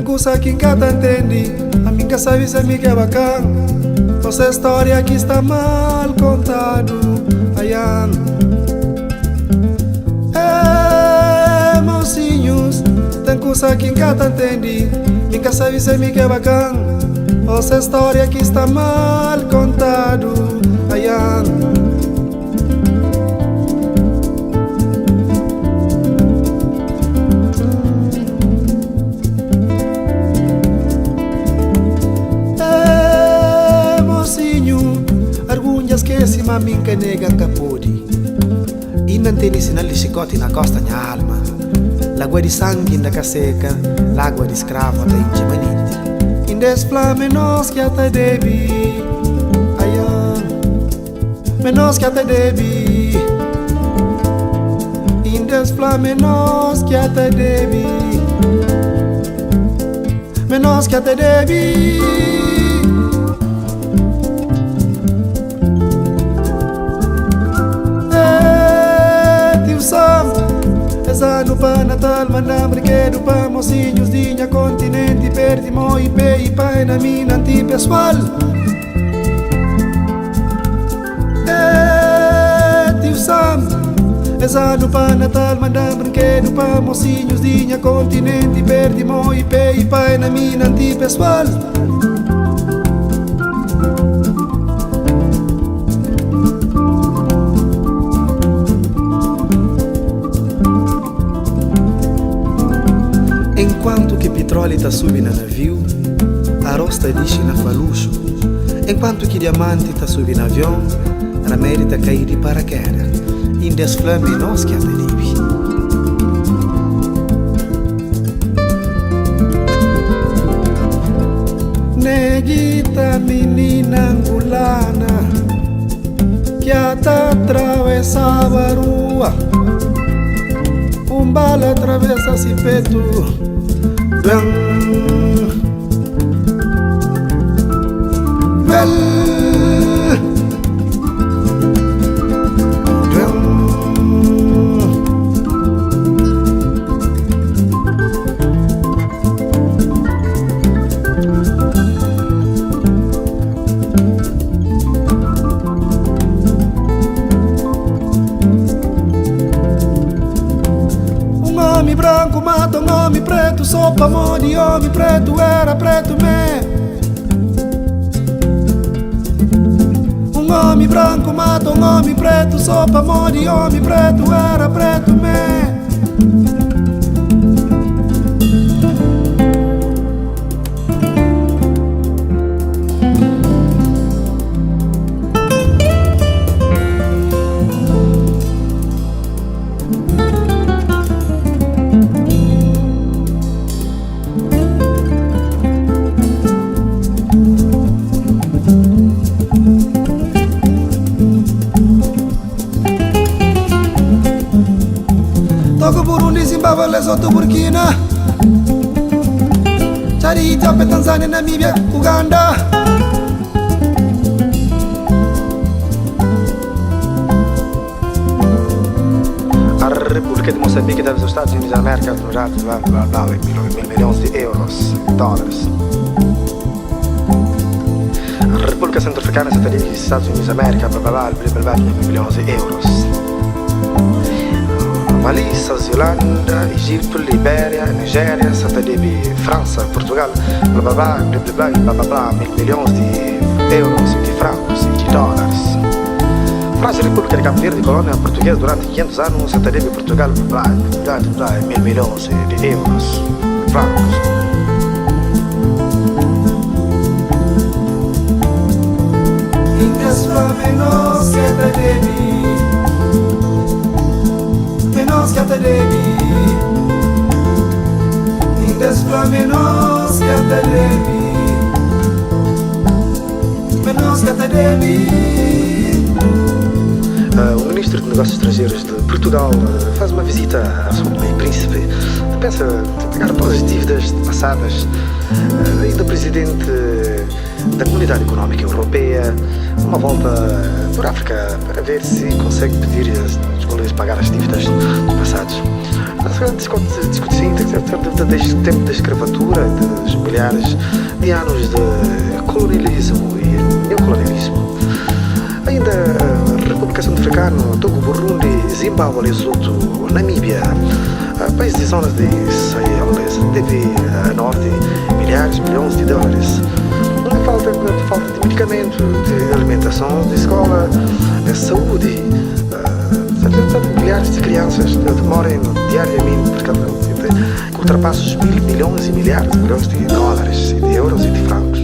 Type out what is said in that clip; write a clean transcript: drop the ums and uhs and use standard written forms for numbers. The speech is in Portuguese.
coisa que nunca te entendi. A minha sabe se me que é bacana. Nossa história aqui está mal contado. Ayan. Mocinhos, tem coisa que nunca te entendi. Nunca sabe se me que é bacana. Nossa história aqui está mal contado. Ayan. Esqueci, mamin que nega capodi. E não tem sinal de chicote na costa minha alma. L'água de sangue na caseca, l'água de escravo da intimanite. Indes flame nos que até debi. Ayan. Menos que até debi. Indes flame nos que até debi. Menos que até debi. No pa Natal, mandam brinquedo pa mocinhos dinha continente. Perdi mo IP e pai na mina antipessoal. Tio Sam. No pa Natal, mandam brinquedo pa mocinhos dinha continente. Perdi mo IP e pai na mina antipessoal. Enquanto que petróleo tá subindo no navio, arroz tá dixe na falucho. Enquanto que diamante tá subindo no avião, a América tá cair de paraquedas. Indes flame nós que até libi. Neguita menina angolana que até atravessava a rua. Bala atravessa esse peito. Homem branco mata um homem preto, sopa mão de homem preto, era preto me. Um homem branco mata um homem preto, sopa mão de homem preto, era preto me. Togo Burundi, Zimbabwe, Lesotho, Burkina, Chad, Ethiopia, Tanzania, Namíbia, Uganda. A República de Moçambique deve aos Estados Unidos da América mil milhões de euros, dólares. A República Centro-Africana se teria dos Estados Unidos da América mil milhões de euros. Mali, Holanda, Egito, Libéria, Nigéria, França, Portugal, mil milhões de euros, de francos e de dólares. França, República de Cabo Verde, colônia portuguesa durante 500 anos, Portugal, mil milhões de euros, francos. Menos que até debi. Menos que até debi. Indes menos que até debi. Menos que até debi. O Ministro de Negócios Estrangeiros de Portugal faz uma visita a São Tomé e Príncipe. Pensa pagar todas as dívidas passadas. Ainda Presidente da Comunidade Económica Europeia, uma volta por África para ver se consegue pedir aos colonos pagar as dívidas passadas. discute sim, desde o tempo da escravatura, dos milhares de anos de colonialismo e neocolonialismo. Ainda a República Centro-Africana, Togo, Burundi, Zimbábue, Lesoto, Namíbia, países de zonas de Sahel, deve a norte milhares, milhões de dólares. Falta de medicamento, de alimentação, de escola, de saúde. Milhares de crianças morrem diariamente que ultrapassam os milhões e milhares de milhões de dólares, de euros e de francos.